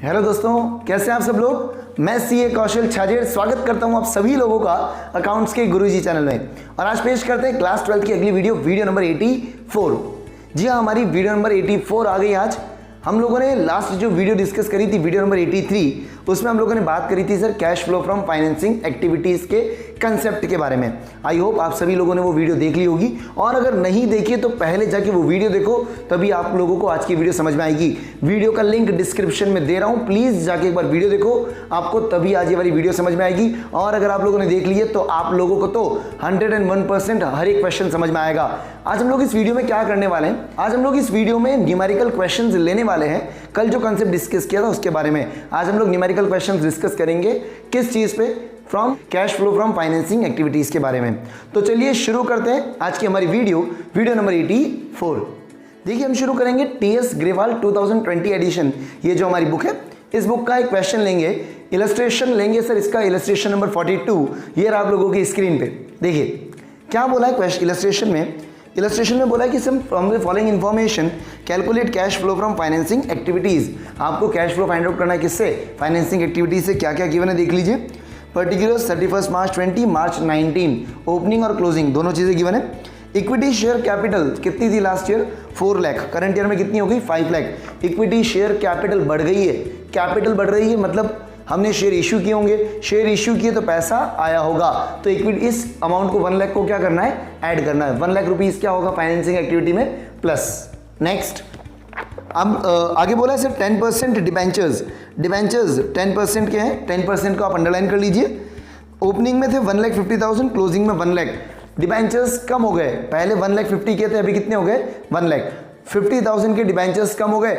Hello दोस्तों, कैसे हैं आप सब लोग। मैं सीए कौशल छाजेड़ स्वागत करता हूं आप सभी लोगों का अकाउंट्स के गुरुजी चैनल में। और आज पेश करते हैं क्लास 12 की अगली वीडियो नंबर 84। जी हाँ, हमारी वीडियो नंबर 84 आ गई। आज हम लोगों ने लास्ट जो वीडियो डिस्कस करी थी वीडियो नंबर 83, उसमें हम लोगों ने बात करी थी sir cash flow from financing activities के कंसेप्ट के बारे में। आई होप आप सभी लोगों ने वो वीडियो देख ली होगी, और अगर नहीं देखी तो पहले जाके वो वीडियो देखो, तभी आप लोगों को आज की वीडियो समझ में आएगी। वीडियो का लिंक डिस्क्रिप्शन में दे रहा हूँ, प्लीज़ जाके एक बार वीडियो देखो, आपको तभी आज ये वाली वीडियो समझ में आएगी। और अगर आप लोगों ने देख ली है तो आप लोगों को तो 101% हर एक क्वेश्चन समझ में आएगा। आज हम लोग इस वीडियो में क्या करने वाले हैं, आज हम लोग इस वीडियो में न्यूमेरिकल क्वेश्चंस लेने वाले हैं। कल जो कंसेप्ट डिस्कस किया था उसके बारे में आज हम लोग न्यूमेरिकल क्वेश्चंस डिस्कस करेंगे। किस चीज पे? From cash flow from financing activities के बारे में। तो चलिए शुरू करते हैं आज की हमारी वीडियो नंबर 84। देखिए, हम शुरू करेंगे टीएस ग्रेवाल 2020 एडिशन, ये जो हमारी बुक है, इस बुक का एक क्वेश्चन लेंगे, इलस्ट्रेशन लेंगे सर। इसका इलस्ट्रेशन नंबर 42 ये रहा आप लोगों की स्क्रीन पे। देखिए क्या बोला है क्वेश्चन इलस्ट्रेशन में बोला है कि sum from the following information calculate cash flow from financing activities. आपको कैश फ्लो फाइंड आउट करना है किससे? फाइनेंसिंग एक्टिविटीज से। क्या क्या गिवन है देख लीजिए। पर्टिकुलर्स 31 मार्च 20, मार्च 19, ओपनिंग और क्लोजिंग दोनों चीजें गिवन है। इक्विटी शेयर कैपिटल कितनी थी last year? 4 lakh. Current year में कितनी हो गई? 5 लाख। इक्विटी शेयर कैपिटल बढ़ गई है, कैपिटल बढ़ रही है, मतलब हमने शेयर इश्यू किए होंगे, शेयर इश्यू किए तो पैसा आया होगा। तो इक्विटी इस अमाउंट को 1 लाख को क्या करना है? ऐड करना है। 1 लाख रुपीज क्या होगा फाइनेंसिंग एक्टिविटी में प्लस। नेक्स्ट अब आगे बोला है सर 10% डिबेंचर्स 10% के हैं, 10% को आप अंडरलाइन कर लीजिए। ओपनिंग में थे 1,50,000, क्लोजिंग में 1 लाख। डिबेंचर्स कम हो गए, पहले 1,50,000 के थे, अभी कितने हो गए? 1 लाख। 50,000 के डिबेंचर्स कम हो गए,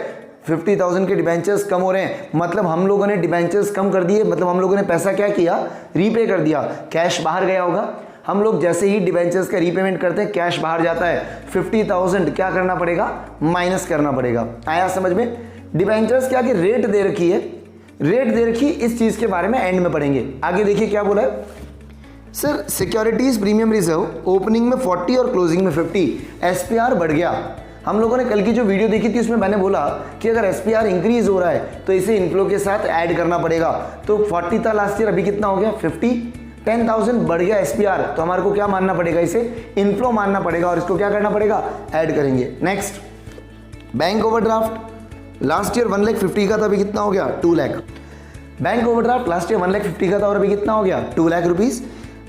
50,000 के डिबेंचर्स कम हो रहे हैं, मतलब हम लोगों ने डिबेंचर्स कम कर दिए, मतलब हम लोगों ने पैसा क्या किया? रीपे कर दिया। कैश बाहर गया होगा, हम लोग जैसे ही डिबेंचर्स का रीपेमेंट करते हैं कैश बाहर जाता है, 50,000 क्या करना पड़ेगा? माइनस करना पड़ेगा। आया समझ में? डिबेंचर्स क्या कि रेट दे रखी है, रेट दे रखी, इस चीज के बारे में एंड में पढ़ेंगे। आगे देखिए क्या बोला है sir, securities premium reserve opening में 40 और क्लोजिंग में 50, एसपीआर बढ़ गया। हम लोगों ने कल की जो वीडियो देखी थी उसमें मैंने बोला कि अगर एसपीआर इंक्रीज हो रहा है तो इसे इनफ्लो के साथ ऐड करना पड़ेगा। तो 40 था लास्ट ईयर, अभी कितना हो गया? 50। 10,000 बढ़ गया एसपीआर, तो हमारे को क्या मानना पड़ेगा? इसे इनफ्लो मानना पड़ेगा, और इसको क्या करना पड़ेगा? ऐड करेंगे। Next bank overdraft last year 1,50,000 का था, अभी कितना हो गया? 2 lakh. Bank overdraft last year 1,50,000 का था और अभी कितना हो गया? 2 लाख रुपीज।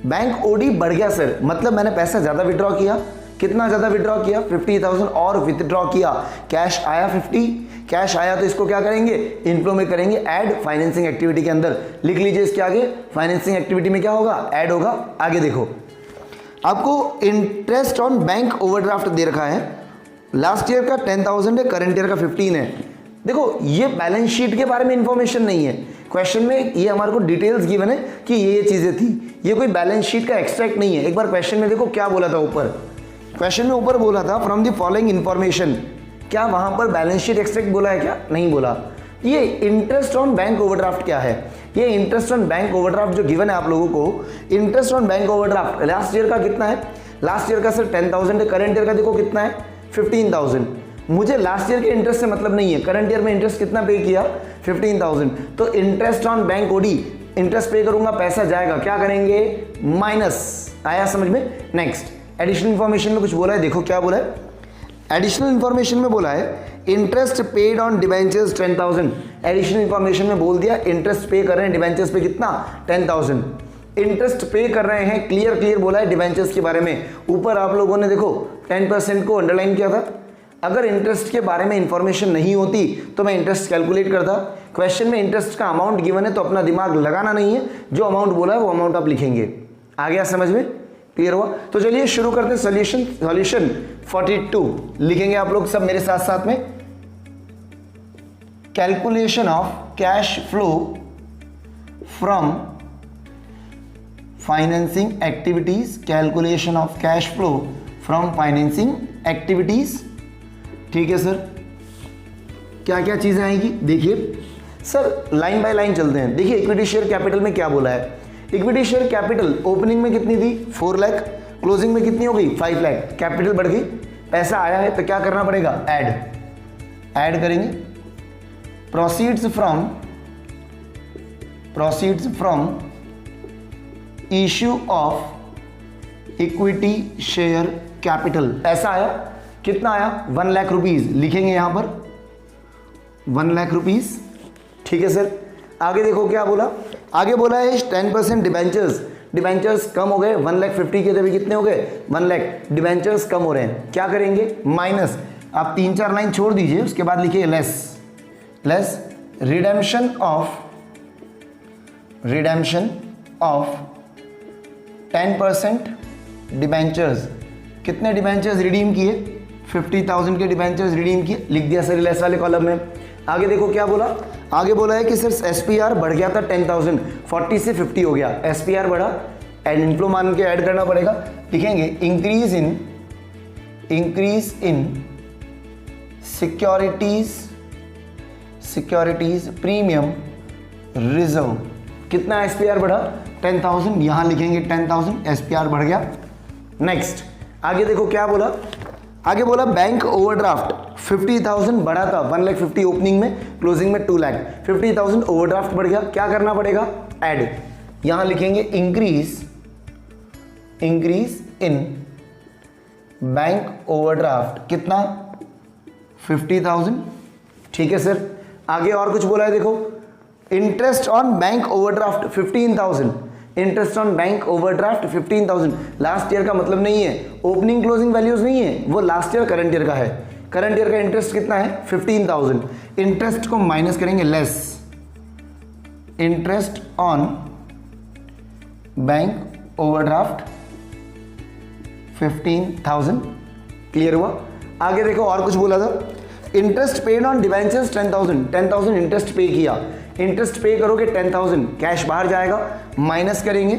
बैंक ओडी बढ़ गया सर, मतलब मैंने पैसा ज्यादा विड्रॉ किया। कितना ज्यादा विड्रॉ किया? 50,000 और विथड्रॉ किया। कैश आया 50, कैश आया तो इसको क्या करेंगे? इनफ्लो में करेंगे ऐड फाइनेंसिंग एक्टिविटी के अंदर। लिख लीजिए इसके आगे, फाइनेंसिंग एक्टिविटी में क्या होगा? ऐड होगा। आगे देखो, आपको इंटरेस्ट ऑन बैंक ओवरड्राफ्ट दे रखा है, लास्ट ईयर का 10,000 है, करंट ईयर का 15 है। देखो ये बैलेंस शीट के बारे में इंफॉर्मेशन नहीं है, क्वेश्चन में ये हमारे को डिटेल्स गिवन है कि ये चीजें थी, ये कोई बैलेंस शीट का एक्सट्रैक्ट नहीं है। एक बार क्वेश्चन में देखो क्या बोला था ऊपर, क्वेश्चन में ऊपर बोला था फ्रॉम द फॉलोइंग इंफॉर्मेशन, क्या वहां पर बैलेंस शीट एक्सट्रैक्ट बोला है क्या? नहीं बोला। ये इंटरेस्ट ऑन बैंक ओवरड्राफ्ट क्या है? ये इंटरेस्ट ऑन बैंक ओवरड्राफ्ट जो गिवन है आप लोगों को, interest on bank overdraft last year का कितना है? लास्ट ईयर का सर 10,000 है, करंट ईयर का देखो कितना है? 15,000। मुझे लास्ट ईयर के इंटरेस्ट से मतलब नहीं है, करंट ईयर में इंटरेस्ट कितना पे किया? 15,000। तो interest on bank OD, interest pay करूंगा, पैसा जाएगा, क्या करेंगे? माइनस। आया समझ में? नेक्स्ट एडिशनल इंफॉर्मेशन में कुछ बोला है, देखो क्या बोला है। एडिशनल इंफॉर्मेशन में बोला है interest paid on debentures 10,000। Additional information में बोल दिया इंटरेस्ट पे कर रहे हैं डिबेंचर्स पे कितना? 10,000 इंटरेस्ट पे कर रहे हैं। क्लियर बोला है डिबेंचर्स के बारे में। ऊपर आप लोगों ने देखो 10% को अंडरलाइन किया था। अगर इंटरेस्ट के बारे में इंफॉर्मेशन नहीं होती तो मैं इंटरेस्ट कैलकुलेट करता। क्वेश्चन में इंटरेस्ट का अमाउंट गिवन है तो अपना दिमाग लगाना नहीं है, जो अमाउंट बोला है वो अमाउंट आप लिखेंगे। आ गया समझ में? क्लियर हुआ? तो चलिए शुरू करते हैं। सॉल्यूशन 42 लिखेंगे आप लोग सब मेरे साथ साथ में। Calculation of cash flow from financing activities, calculation of cash flow from financing activities. ठीक है सर, क्या क्या चीजें आएंगी देखिए सर, लाइन बाय लाइन चलते हैं। देखिए इक्विटी शेयर कैपिटल में क्या बोला है। इक्विटी शेयर कैपिटल ओपनिंग में कितनी थी? 4 लाख। क्लोजिंग में कितनी हो गई? 5 लाख। कैपिटल बढ़ गई, पैसा आया है तो क्या करना पड़ेगा? ऐड करेंगे। Proceeds from issue of equity share capital. ऐसा आया, कितना आया? 1 लाख रुपीज लिखेंगे यहां पर, 1 लाख रुपीज। ठीक है सर। आगे देखो क्या बोला, आगे बोला है 10% डिबेंचर्स, डिबेंचर्स कम हो गए, 1,50,000 के थे, कितने हो गए? 1 लाख। डिबेंचर्स कम हो रहे हैं, क्या करेंगे? माइनस, आप 3-4 लाइन छोड़ दीजिए, उसके बाद लिखिए लेस रिडेम्पशन ऑफ 10% डिबेंचर्स। कितने डिबेंचर्स रिडीम किए? 50,000 के डिबेंचर्स रिडीम किए, लिख दिया सर लेस वाले कॉलम में। आगे देखो क्या बोला, आगे बोला है कि सर एसपीआर बढ़ गया था 10,000, 40 से 50 हो गया, एसपीआर बढ़ा, एड इनफ्लो मान के ऐड करना पड़ेगा, लिखेंगे increase in securities premium reserve. कितना एसपीआर बढ़ा? 10,000, यहां लिखेंगे 10,000, एसपीआर बढ़ गया। नेक्स्ट आगे देखो क्या बोला, आगे बोला बैंक ओवरड्राफ्ट 50,000 बढ़ा था, 1,50,000 ओपनिंग में, क्लोजिंग में 2 लाख, 50,000 ओवरड्राफ्ट बढ़ गया, क्या करना पड़ेगा? ऐड, यहां लिखेंगे इंक्रीज इन बैंक ओवरड्राफ्ट, कितना? 50,000। ठीक है सर। आगे और कुछ बोला है, देखो interest on bank overdraft 15,000, interest on bank overdraft 15,000। Last year का मतलब नहीं है, ओपनिंग क्लोजिंग वैल्यूज नहीं है, वो लास्ट ईयर करंट ईयर का है। करंट ईयर का इंटरेस्ट कितना है? 15,000। इंटरेस्ट को माइनस करेंगे, less interest on bank overdraft 15,000। Clear हुआ? आगे देखो और कुछ बोला था, interest paid on debentures 10,000 interest पे किया, इंटरेस्ट पे करोगे 10,000, कैश बाहर जाएगा, माइनस करेंगे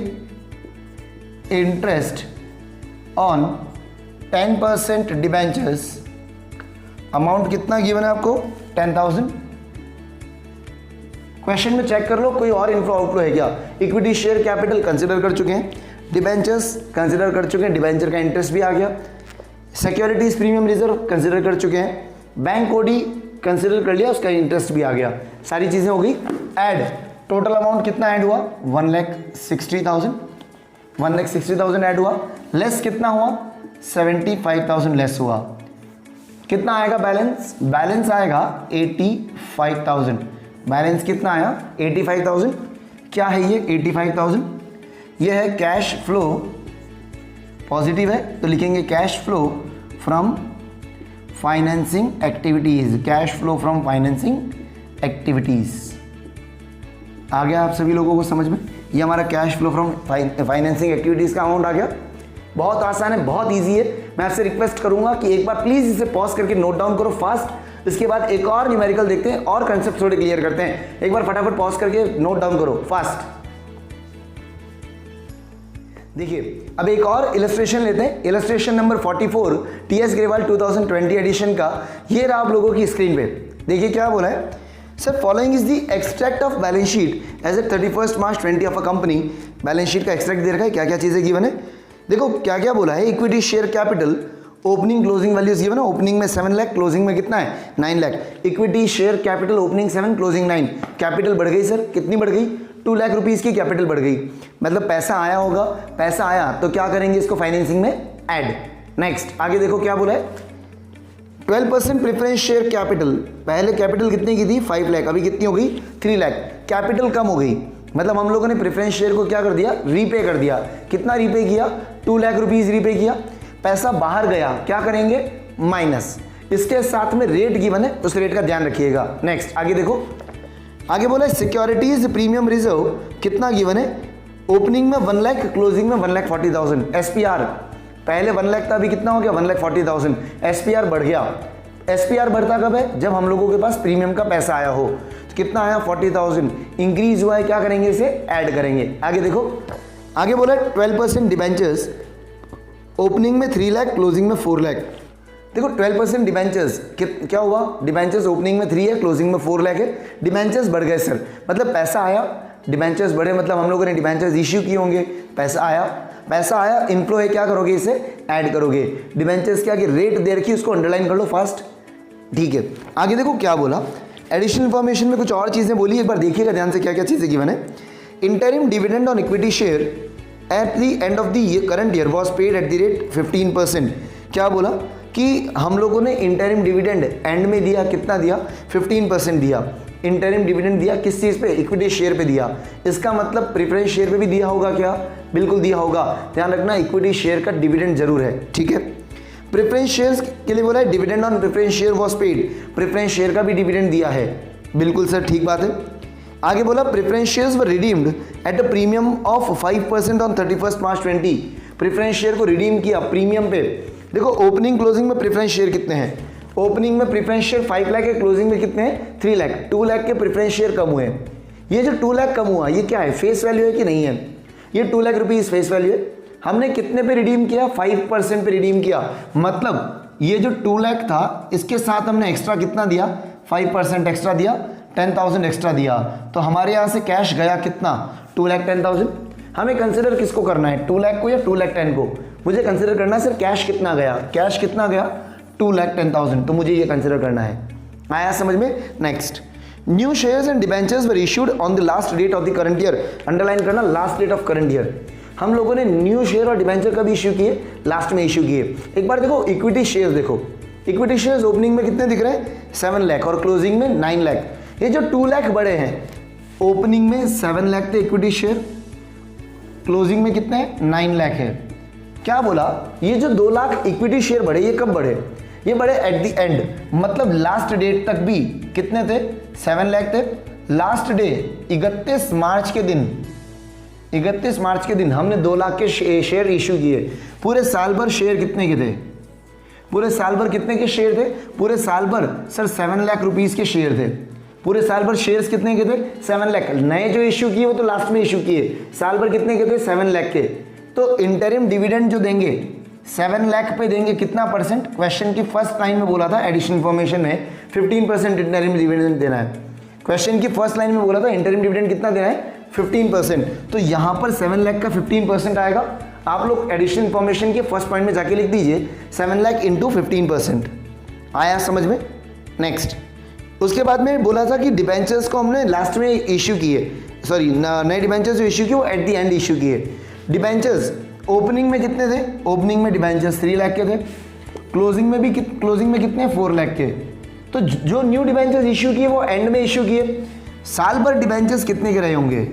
इंटरेस्ट ऑन 10% डिबेंचर्स, अमाउंट कितना गिवन है आपको? 10,000। क्वेश्चन में चेक कर लो कोई और इनफ्लो आउटफ्लो है क्या। इक्विटी शेयर कैपिटल कंसिडर कर चुके हैं, डिबेंचर्स कंसिडर कर चुके हैं, डिबेंचर का इंटरेस्ट भी आ गया, सिक्योरिटीज प्रीमियम रिजर्व कंसिडर कर चुके हैं, बैंक ओडी कंसिडर कर लिया, उसका इंटरेस्ट भी आ गया, सारी चीजें हो गई। ऐड, टोटल अमाउंट कितना ऐड हुआ? 1,60,000, 1,60,000 ऐड हुआ, लेस कितना हुआ? 75,000 लेस हुआ, कितना आएगा बैलेंस? बैलेंस आएगा 85,000। बैलेंस कितना आया? 85,000। क्या है ये 85,000? ये है कैश फ्लो, पॉजिटिव है तो लिखेंगे cash flow from financing activities, cash flow from financing activities. आ गया आप सभी लोगों को समझ में? ये हमारा cash flow from financing activities का अमाउंट आ गया। बहुत आसान है, बहुत इजी है। मैं आपसे रिक्वेस्ट करूंगा कि एक बार प्लीज इसे पॉज करके नोट डाउन करो फास्ट, इसके बाद एक और न्यूमेरिकल देखते हैं और कंसेप्ट थोड़े क्लियर करते हैं। एक बार फटाफट पॉज करके नोट डाउन करो फास्ट। देखिए अब एक और इलस्ट्रेशन लेते हैं, illustration number 44 T S Grewal 2020 edition का। ये रहा आप लोगों की स्क्रीन पे। देखिए क्या बोला है sir, following is the extract of balance sheet as a 31 March 20 of a company. Balance sheet का एक्सट्रैक्ट दे रखा है, क्या क्या चीजें गिवन है। देखो क्या क्या बोला है, equity share capital opening closing values given है। ओपनिंग में 7 लाख, क्लोजिंग में कितना है 9 lakh. Equity share capital opening 7 closing 9, capital बढ़ गई सर, कितनी बढ़ गई 2 लाख रुपीस की कैपिटल बढ़ गई। मतलब पैसा आया होगा, पैसा आया तो क्या करेंगे इसको फाइनेंसिंग में ऐड। नेक्स्ट आगे देखो क्या बोला है, 12% प्रेफरेंस शेयर कैपिटल, पहले कैपिटल कितनी की थी 5 लाख, अभी कितनी हो गई 3 लाख, कैपिटल कम हो गई। मतलब हम लोगों ने प्रेफरेंस शेयर को क्या कर दिया, रीपे कर दिया। कितना रीपे किया 2 लाख रुपीस रीपे किया। पैसा बाहर गया, क्या करेंगे माइनस, इसके साथ में रेट गिवन है उस रेट का ध्यान रखिएगा। नेक्स्ट आगे देखो, आगे बोला सिक्योरिटीज प्रीमियम रिजर्व कितना गिवन है, ओपनिंग में 1 लाख, क्लोजिंग में 1,40,000। एसपीआर पहले 1 लाख था, अभी कितना हो गया 1,40,000। एसपीआर बढ़ गया। एसपीआर बढ़ता कब है, जब हम लोगों के पास प्रीमियम का पैसा आया हो। तो कितना आया 40,000, इंक्रीज हुआ है, क्या करेंगे इसे ऐड करेंगे। आगे देखो, आगे बोला 12% डिबेंचर्स, ओपनिंग में 3 लाख, क्लोजिंग में 4 लाख। देखो 12% डिबेंचर्स क्या हुआ, डिबेंचर्स ओपनिंग में 3 है, क्लोजिंग में 4 लाख है। डिबेंचर्स बढ़ गए सर, मतलब पैसा आया, डिबेंचर्स बढ़े मतलब हम लोगों ने डिबेंचर्स इश्यू किए होंगे, पैसा आया, पैसा आया, इनफ्लो है, क्या करोगे इसे ऐड करोगे। डिबेंचर्स क्या कि रेट दे रखी, उसको अंडरलाइन कर लो फास्ट, ठीक है। आगे देखो क्या बोला, एडिशनल इन्फॉर्मेशन में कुछ और चीज़ें बोली, एक बार देखिएगा ध्यान से क्या क्या चीज़ें गिवन है। Interim dividend on equity share at the end of the current year was paid at the rate 15%। क्या बोला कि हम लोगों ने इंटरिम डिविडेंड एंड में दिया, कितना दिया, 15% दिया। इंटरिम डिविडेंड दिया किस चीज़ पे, इक्विटी शेयर पे दिया। इसका मतलब प्रेफरेंस शेयर पे भी दिया होगा क्या, बिल्कुल दिया होगा। ध्यान रखना इक्विटी शेयर का डिविडेंड जरूर है, ठीक है। प्रेफरेंस शेयर्स के लिए बोला है dividend on preference share was paid, preference share का भी डिविडेंड दिया है, बिल्कुल सर ठीक बात है। आगे बोला preference shares were redeemed at a premium of 5% on 31 March 20। Preference share को रिडीम किया प्रीमियम पे। देखो ओपनिंग क्लोजिंग में प्रेफरेंस शेयर कितने हैं, ओपनिंग में प्रेफरेंस शेयर 5 लाख है, क्लोजिंग में कितने हैं 3 लाख, 2 लाख के प्रेफरेंस शेयर कम हुए। ये जो 2 लाख कम हुआ ये क्या है, फेस वैल्यू है कि नहीं है, ये 2 लाख रुपीज फेस वैल्यू है। हमने कितने पे रिडीम किया, 5% पे रिडीम किया, मतलब ये जो 2 लाख था इसके साथ हमने एक्स्ट्रा कितना दिया, 5% एक्स्ट्रा दिया, 10,000 एक्स्ट्रा दिया। तो हमारे यहाँ से कैश गया कितना, 2,10,000। हमें कंसिडर किसको करना है, 2 लाख को या 2,10,000 को, मुझे कंसिडर करना है सर कैश कितना गया, कैश कितना गया 2,10,000, तो मुझे ये कंसिडर करना है। आया समझ में। Next, new shares and debentures were issued on the last date of the current year. Underline करना last date of current year. हम लोगों ने न्यू शेयर और डिबेंचर कब इश्यू किए, लास्ट में इश्यू किए। एक बार देखो इक्विटी शेयर्स, देखो इक्विटी शेयर्स ओपनिंग में कितने दिख रहे हैं, 7 लाख और क्लोजिंग में 9 लाख। ये जो 2 लाख बड़े हैं, ओपनिंग में 7 लाख थे इक्विटी शेयर, क्लोजिंग में कितने हैं 9 लाख है। क्या बोला, ये जो 2 लाख इक्विटी शेयर बढ़े, ये कब बढ़े, ये बढ़े एट द एंड, मतलब लास्ट डेट तक भी कितने थे, 7 लाख थे। लास्ट डे 31 मार्च के दिन, 31 मार्च के दिन हमने 2 लाख के शेयर इशू किए। पूरे साल भर शेयर कितने के थे, पूरे साल भर कितने के शेयर थे, पूरे साल भर सर 7 लाख रुपीस के शेयर थे। पूरे साल भर शेयर्स कितने के थे, 7 लाख। नए जो इशू किए वो तो लास्ट में इशू किए, साल भर कितने के थे, 7 लाख के। तो इंटरिम डिविडेंड जो देंगे 7 लाख पे देंगे कितना परसेंट, क्वेश्चन की फर्स्ट लाइन में बोला था एडिशनल इन्फॉर्मेशन में 15% इंटरिम डिविडेंड देना है। क्वेश्चन की फर्स्ट लाइन में बोला था इंटरिम डिविडेंड कितना देना है, 15%। तो यहाँ पर 7 लाख का 15% आएगा। आप लोग एडिशनल इन्फॉर्मेशन के फर्स्ट पॉइंट में जाके लिख दीजिए 7 लाख इंटू 15%। आया समझ में। नेक्स्ट, उसके बाद में बोला था कि डिबेंचर्स को हमने लास्ट में इश्यू किए, सॉरी नए डिबेंचर्स जो इश्यू किए वो एट द एंड इश्यू किए। डिबेंचर्स ओपनिंग में कितने थे, ओपनिंग में डिबेंचर्स 3 लाख के थे, क्लोजिंग में भी क्लोजिंग में कितने 4 लाख के। तो जो न्यू डिबेंचर्स इश्यू किए वो एंड में इश्यू किए। साल भर डिबेंचर्स कितने के रहे होंगे,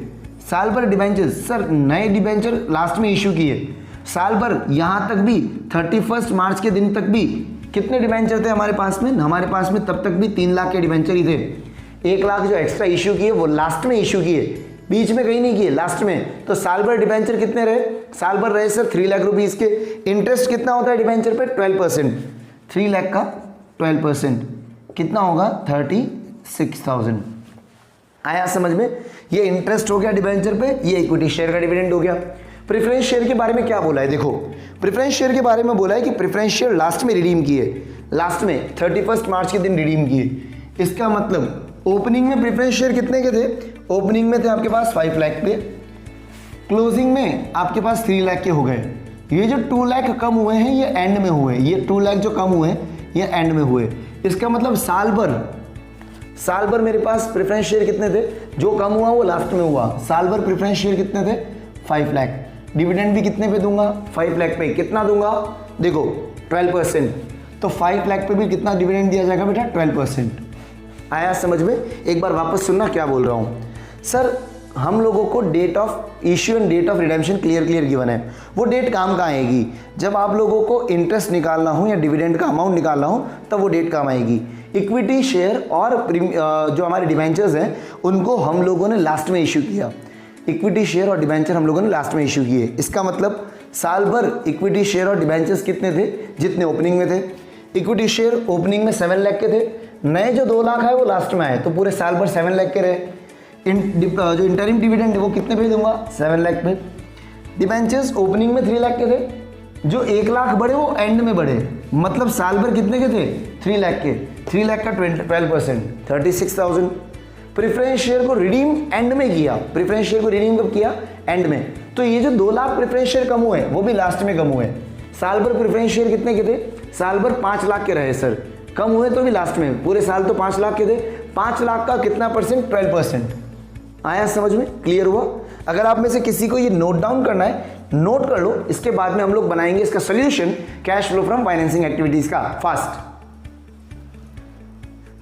साल भर डिबेंचर्स सर नए डिबेंचर लास्ट में इश्यू किए, साल भर यहाँ तक भी 31 मार्च के दिन तक भी कितने डिबेंचर थे हमारे पास में, हमारे पास में तब तक भी 3 लाख के डिबेंचर ही थे। 1 लाख जो एक्स्ट्रा इश्यू किए वो लास्ट में इश्यू किए, बीच में कहीं नहीं किए, लास्ट में। तो साल भर डिबेंचर कितने रहे, साल भर रहे सर 3 लाख रुपीस के। इंटरेस्ट कितना होता है डिबेंचर पे, 12%। 3 लाख का 12% कितना होगा, 36,000। आया समझ में। ये इंटरेस्ट हो गया डिबेंचर पे, ये इक्विटी शेयर का डिविडेंड हो गया। प्रेफरेंस शेयर के बारे में क्या बोला है, देखो प्रेफरेंस शेयर के बारे में बोला है कि प्रेफरेंस शेयर लास्ट में रिडीम किए, लास्ट में 31 मार्च के दिन रिडीम किए। इसका मतलब ओपनिंग में प्रेफरेंस शेयर कितने के थे, ओपनिंग में थे आपके पास 5 लाख पे, क्लोजिंग में आपके पास 3 लाख के हो गए। ये जो 2 लाख कम हुए हैं ये एंड में हुए, ये 2 लाख जो कम हुए हैं ये एंड में हुए। इसका मतलब साल भर मेरे पास प्रेफरेंस शेयर कितने थे, जो कम हुआ वो लास्ट में हुआ। साल भर प्रेफरेंस शेयर कितने थे, 5 लाख। डिविडेंड भी कितने पे दूंगा, 5 लाख पे। कितना दूंगा, देखो 12%। तो 5 लाख पे भी कितना डिविडेंड दिया जाएगा बेटा, 12%। आया समझ में। एक बार वापस सुनना क्या बोल रहा हूँ सर। हम लोगों को date of issue and date of redemption clear given है। वो डेट काम कहाँ आएगी, जब आप लोगों को इंटरेस्ट निकालना हो या डिविडेंड का अमाउंट निकालना हो तब वो डेट काम आएगी। इक्विटी शेयर और जो हमारे डिबेंचर्स हैं उनको हम लोगों ने लास्ट में इश्यू किया। इक्विटी शेयर और डिबेंचर हम लोगों ने लास्ट में इश्यू किए। इसका मतलब साल भर इक्विटी शेयर और डिबेंचर्स कितने थे, जितने ओपनिंग में थे। इक्विटी शेयर ओपनिंग में 7 लाख के थे, नए जो 2 लाख है वो लास्ट में आए, तो पूरे साल भर 7 लाख के रहे। जो इंटरिम डिविडेंड है वो कितने पे दूंगा, 7 लाख पे। डिबेंचर्स ओपनिंग में 3 लाख के थे, जो 1 लाख बढ़े वो एंड में बढ़े, मतलब साल भर कितने के थे, 3 लाख के। 3 लाख का 12%, 36,000। प्रेफरेंस शेयर को रिडीम एंड में किया, प्रेफरेंस शेयर को रिडीम कब किया, एंड में। तो ये जो 2 लाख प्रेफरेंस शेयर कम हुए वो भी लास्ट में कम हुए। साल भर प्रेफरेंस शेयर कितने के थे, साल भर 5 लाख के रहे सर, कम हुए तो भी लास्ट में। पूरे साल तो 5 लाख के थे, 5 लाख का कितना परसेंट? 12%। आया समझ में? क्लियर हुआ? अगर आप में से किसी को ये नोट डाउन करना है, नोट कर लो, इसके बाद में हम लोग बनाएंगे इसका solution cash flow from financing activities का फास्ट।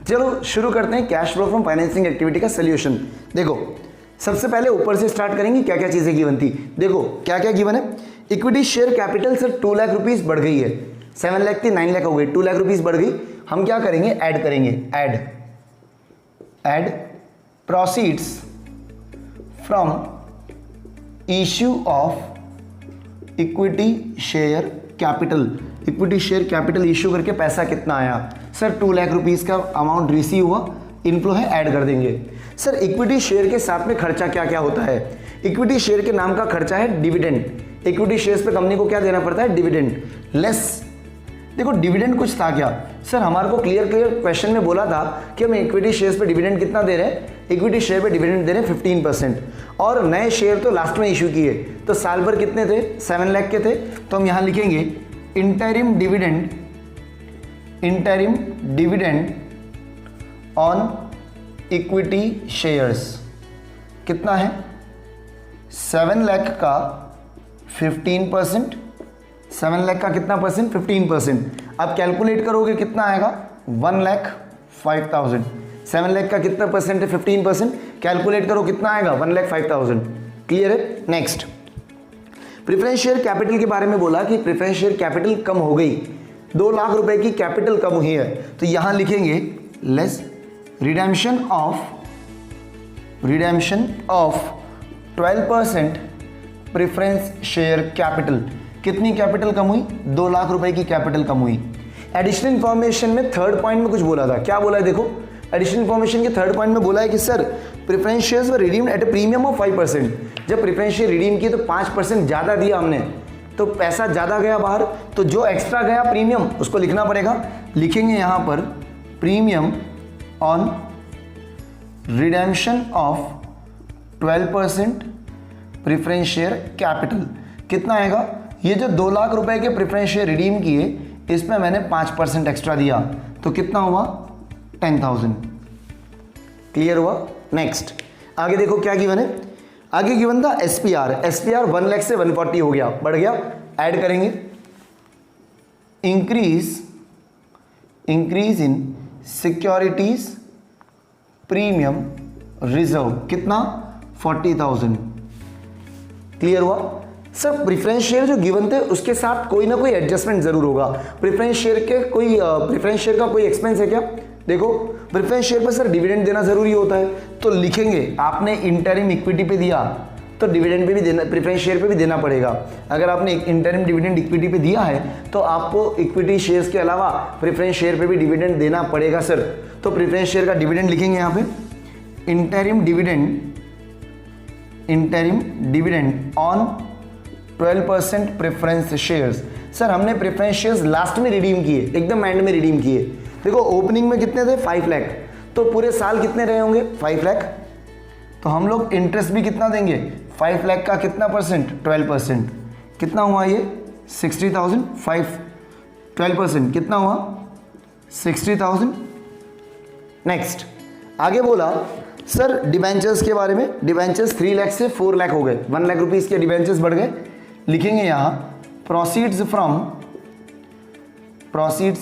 चलो शुरू करते हैं cash flow from financing activity का सोल्यूशन। देखो सबसे पहले ऊपर से स्टार्ट करेंगे, क्या क्या चीजें गिवन थी। देखो क्या क्या गिवन है। Equity share capital sir 2 lakh rupees बढ़ गई है, 7 लाख थी 9 लाख हो गई, 2 लाख रुपीज बढ़ गई। हम क्या करेंगे? ऐड करेंगे, add proceeds from issue of equity share capital. Equity share capital issue करके पैसा कितना आया? सर 2 लाख रुपीस का अमाउंट रिसीव हुआ, इनफ्लो है, ऐड कर देंगे। सर इक्विटी शेयर के साथ में खर्चा क्या क्या होता है? इक्विटी शेयर के नाम का खर्चा है डिविडेंड। इक्विटी शेयर्स पे कंपनी को क्या देना पड़ता है? Dividend less. देखो डिविडेंड कुछ था क्या? सर हमारे को क्लियर क्वेश्चन में बोला था कि हम इक्विटी शेयर्स पे डिविडेंड कितना दे रहे हैं? इक्विटी शेयर पे डिविडेंड दे रहे हैं 15%, और नए शेयर तो लास्ट में इशू किए, तो साल भर कितने थे? 7 लाख के थे। तो हम यहां लिखेंगे interim dividend on equity shares कितना है? 7 लाख का 15%, 7 लाख का कितना परसेंट? 15%। अब कैलकुलेट करोगे कितना आएगा? 1,05,000। 7 लाख का कितना परसेंट है? 15%। कैलकुलेट करो कितना आएगा? 1,05,000। क्लियर है? नेक्स्ट, प्रेफरेंस शेयर कैपिटल के बारे में बोला कि प्रेफरेंस शेयर कैपिटल कम हो गई, 2 लाख रुपए की कैपिटल कम हुई है, तो यहां लिखेंगे less redemption of 12% preference share capital. कितनी कैपिटल कम हुई? 2 लाख रुपए की कैपिटल कम हुई। एडिशनल इंफॉर्मेशन में थर्ड पॉइंट में कुछ बोला था, क्या बोला है? देखो एडिशनल इंफॉर्मेशन के थर्ड पॉइंट में बोला है कि sir preference shares were redeemed at a premium of 5%। जब प्रेफरेंस शेयर रिडीम किए तो 5% ज़्यादा दिया हमने, तो पैसा ज़्यादा गया बाहर, तो जो एक्स्ट्रा गया प्रीमियम उसको लिखना पड़ेगा। लिखेंगे यहाँ पर premium on redemption of 12% preference share capital. कितना आएगा? ये जो 2 लाख रुपए के प्रेफरेंस शेयर रिडीम किए, इसमें मैंने 5% एक्स्ट्रा दिया, तो कितना हुआ? 10,000। क्लियर हुआ? नेक्स्ट आगे देखो क्या गिवन है। आगे गिवन था एसपीआर। 1 लाख से 140 हो गया, बढ़ गया, ऐड करेंगे। Increase in securities premium reserve, कितना? 40,000। क्लियर हुआ? सर प्रेफरेंस शेयर जो गिवन थे उसके साथ कोई ना कोई एडजस्टमेंट जरूर होगा। प्रेफरेंस शेयर का कोई एक्सपेंस है क्या? देखो प्रेफरेंस शेयर पर सर डिविडेंड देना जरूरी होता है, तो लिखेंगे आपने इंटरिम इक्विटी पे दिया तो डिविडेंड पे भी देना, प्रेफरेंस शेयर पे भी देना पड़ेगा। अगर आपने इंटरिम डिविडेंड इक्विटी पे दिया है तो आपको इक्विटी शेयर्स के अलावा प्रेफरेंस शेयर पे भी डिविडेंड देना पड़ेगा सर। तो प्रेफरेंस शेयर का डिविडेंड लिखेंगे यहाँ पे interim dividend on 12% preference shares. Sir हमने प्रेफरेंस शेयर्स लास्ट में रिडीम किए, एकदम एंड में रिडीम किए। देखो ओपनिंग में कितने थे? 5 लाख, तो पूरे साल कितने रहे होंगे? 5 लाख। तो हम लोग इंटरेस्ट भी कितना देंगे? 5 लाख का कितना परसेंट? 12%। कितना हुआ ये? 60,000। 12% कितना हुआ? 60,000। नेक्स्ट आगे बोला सर डिबेंचर्स के बारे में। डिबेंचर्स 3 लाख से 4 लाख हो गए, 1 लाख रुपीस के डिबेंचर्स बढ़ गए। लिखेंगे यहाँ प्रोसीड्स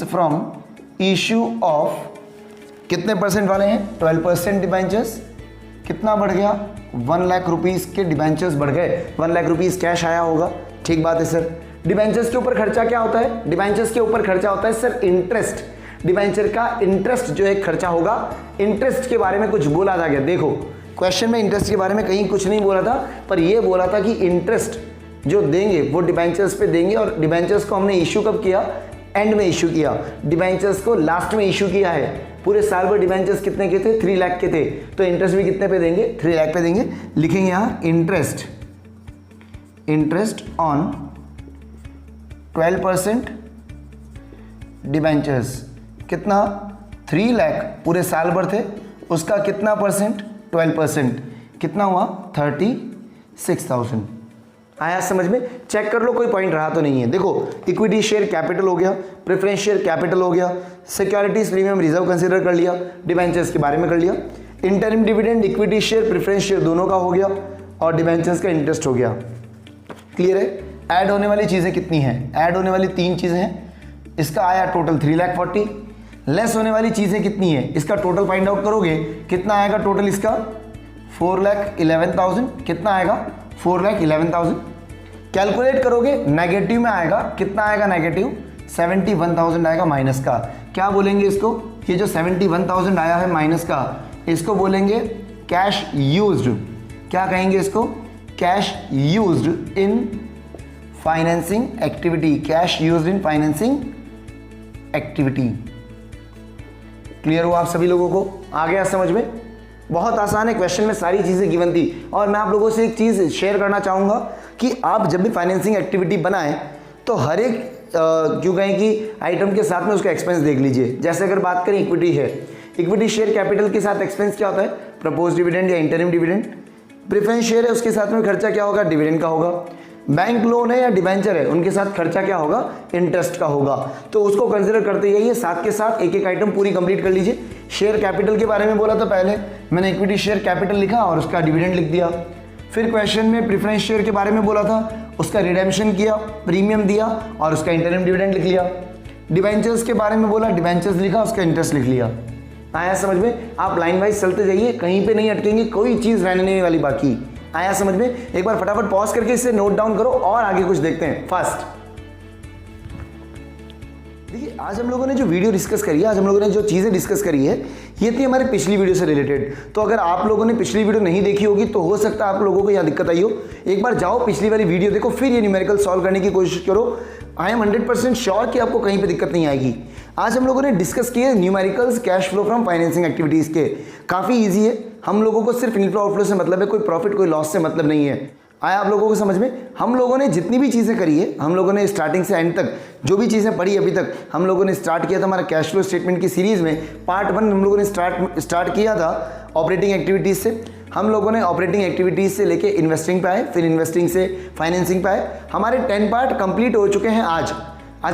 फ्रॉम इश्यू ऑफ, कितने परसेंट वाले हैं? 12% डिबेंचर्स। कितना बढ़ गया? 1 लाख रुपीस के डिबेंचर्स बढ़ गए, 1 लाख रुपीस कैश आया होगा। ठीक बात है सर। डिबेंचर्स के ऊपर खर्चा क्या होता है? डिबेंचर्स के ऊपर खर्चा होता है सर इंटरेस्ट। डिबेंचर का इंटरेस्ट जो एक खर्चा होगा, इंटरेस्ट के बारे में कुछ बोला था क्या? देखो क्वेश्चन में इंटरेस्ट के बारे में कहीं कुछ नहीं बोला था, पर यह बोला था कि इंटरेस्ट जो देंगे वो डिबेंचर्स पे देंगे, और डिबेंचर्स को हमने इश्यू कब किया? एंड में इश्यू किया। डिबेंचर्स को लास्ट में इश्यू किया है। पूरे साल भर डिबेंचर्स कितने के थे? 3 लाख के थे, तो इंटरेस्ट भी कितने पे देंगे? 3 लाख पे देंगे। लिखेंगे यहाँ इंटरेस्ट ऑन 12% डिबेंचर्स। कितना? 3 लाख पूरे साल भर थे, उसका कितना परसेंट? 12%। कितना हुआ? 36,000। आया समझ में? चेक कर लो कोई पॉइंट रहा तो नहीं है। देखो इक्विटी शेयर कैपिटल हो गया, प्रेफरेंस शेयर कैपिटल हो गया, सिक्योरिटीज प्रीमियम रिजर्व कंसीडर कर लिया, डिबेंचर्स के बारे में कर लिया, interim dividend equity share preference share दोनों का हो गया और डिबेंचर्स का इंटरेस्ट हो गया। क्लियर है? ऐड होने वाली चीजें कितनी हैं? ऐड होने वाली 3 चीजें हैं। इसका आया टोटल 3,40,000। लेस होने वाली चीजें कितनी है? इसका टोटल फाइंड आउट करोगे कितना आएगा टोटल इसका? 4,11,000। कितना आएगा? 4,11,000। कैलकुलेट करोगे नेगेटिव में आएगा, कितना आएगा नेगेटिव? 71,000 आएगा माइनस का। क्या बोलेंगे इसको? ये जो 71,000 आया है माइनस का, इसको बोलेंगे कैश यूज्ड। क्या कहेंगे इसको? Cash used in financing activity. Cash used in financing activity. Clear हुआ आप सभी लोगों को? आ गया समझ में? बहुत आसान है, क्वेश्चन में सारी चीजें गिवन थी। और मैं आप लोगों से एक चीज शेयर करना चाहूंगा कि आप जब भी फाइनेंसिंग एक्टिविटी बनाएं तो हर एक क्यों कहें कि आइटम के साथ में उसका एक्सपेंस देख लीजिए। जैसे अगर बात करें इक्विटी है, इक्विटी शेयर कैपिटल के साथ एक्सपेंस क्या होता है? प्रपोज डिविडेंड या इंटरिम डिविडेंड। प्रेफरेंस शेयर है, उसके साथ में खर्चा क्या होगा? डिविडेंड का होगा। बैंक लोन है या डिबेंचर है, उनके साथ खर्चा क्या होगा? इंटरेस्ट का होगा। तो उसको कंसिडर करते जाइए, साथ के साथ एक एक आइटम पूरी कंप्लीट कर लीजिए। शेयर कैपिटल के बारे में बोला था पहले, मैंने इक्विटी शेयर कैपिटल लिखा और उसका डिविडेंड लिख दिया। फिर क्वेश्चन में प्रेफरेंस शेयर के बारे में बोला था, उसका रिडेम्पशन किया, प्रीमियम दिया और उसका इंटरिम डिविडेंड लिख लिया। डिबेंचर्स के बारे में बोला, डिबेंचर्स लिखा, उसका इंटरेस्ट लिख लिया। आया समझ में? आप लाइन वाइज चलते जाइए, कहीं पे नहीं अटकेंगे, कोई चीज रहने वाली बाकी। आया समझ में? एक बार फटाफट पॉज करके इसे नोट डाउन करो और आगे कुछ देखते हैं। फर्स्ट देखिए, आज हम लोगों ने जो वीडियो डिस्कस करी है, आज हम लोगों ने जो चीजें डिस्कस करी है, ये थी हमारी पिछली वीडियो से रिलेटेड। तो अगर आप लोगों ने पिछली वीडियो नहीं देखी होगी तो हो सकता है आप लोगों को यहाँ दिक्कत आई हो। एक बार जाओ पिछली वाली वीडियो देखो, फिर ये न्यूमेरिकल सॉल्व करने की कोशिश करो। आई एम 100% श्योर कि आपको कहीं पे दिक्कत नहीं आएगी। आज हम लोगों ने डिस्कस किए numericals cash flow from financing activities के। काफी इजी है, हम लोगों को सिर्फ इनफ्लो आउटफ्लो से मतलब है, कोई प्रॉफिट कोई लॉस से मतलब नहीं है। आया आप लोगों को समझ में? हम लोगों ने जितनी भी चीजें करी है, हम लोगों ने स्टार्टिंग से एंड तक जो भी चीजें पढ़ी अभी तक, हम लोगों ने स्टार्ट किया था हमारा कैश फ्लो स्टेटमेंट की सीरीज में। पार्ट 1 हम लोगों ने स्टार्ट किया था ऑपरेटिंग एक्टिविटीज से। हम लोगों ने ऑपरेटिंग एक्टिविटीज से लेके इन्वेस्टिंग पे आए, फिर इन्वेस्टिंग से फाइनेंसिंग पे आए। हमारे 10 पार्ट कंप्लीट हो चुके हैं आज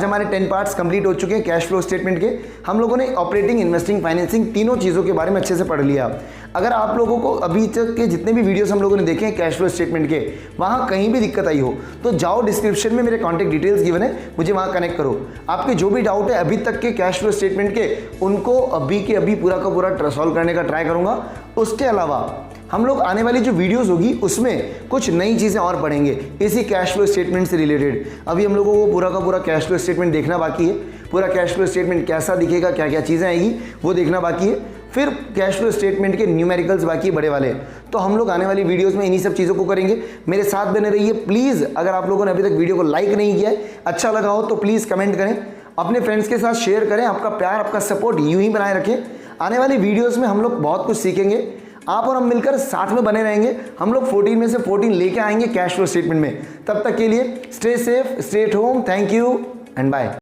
हमारे 10 पार्ट्स कंप्लीट हो चुके हैं कैश फ्लो स्टेटमेंट के। हम लोगों ने ऑपरेटिंग, इन्वेस्टिंग, फाइनेंसिंग तीनों चीज़ों के बारे में अच्छे से पढ़ लिया। अगर आप लोगों को अभी तक के जितने भी वीडियोस हम लोगों ने देखे हैं कैश फ्लो स्टेटमेंट के, वहाँ कहीं भी दिक्कत आई हो तो जाओ डिस्क्रिप्शन में मेरे कॉन्टैक्ट डिटेल्स गिवन है, मुझे वहाँ कनेक्ट करो। आपके जो भी डाउट है अभी तक के कैश फ्लो स्टेटमेंट के, उनको अभी के अभी पूरा का पूरा सॉल्व करने का ट्राई करूँगा। उसके अलावा हम लोग आने वाली जो वीडियोस होगी उसमें कुछ नई चीज़ें और पढ़ेंगे इसी कैश फ्लो स्टेटमेंट से रिलेटेड। अभी हम लोगों को पूरा का पूरा कैश फ्लो स्टेटमेंट देखना बाकी है। पूरा कैश फ्लो स्टेटमेंट कैसा दिखेगा, क्या क्या चीज़ें आएगी वो देखना बाकी है। फिर कैश फ्लो स्टेटमेंट के न्यूमेरिकल्स बाकी बड़े वाले। तो हम लोग आने वाली वीडियोस में इन्हीं सब चीज़ों को करेंगे। मेरे साथ बने रहिए प्लीज़। अगर आप लोगों ने अभी तक वीडियो को लाइक नहीं किया है, अच्छा लगा हो तो प्लीज़ कमेंट करें, अपने फ्रेंड्स के साथ शेयर करें। आपका प्यार, आपका सपोर्ट यूं ही बनाए रखें। आने वाली वीडियोज़ में हम लोग बहुत कुछ सीखेंगे। आप और हम मिलकर साथ में बने रहेंगे। हम लोग 14 में से 14 लेके आएंगे कैश फ्लो स्टेटमेंट में। तब तक के लिए stay safe, stay at home. Thank you and bye.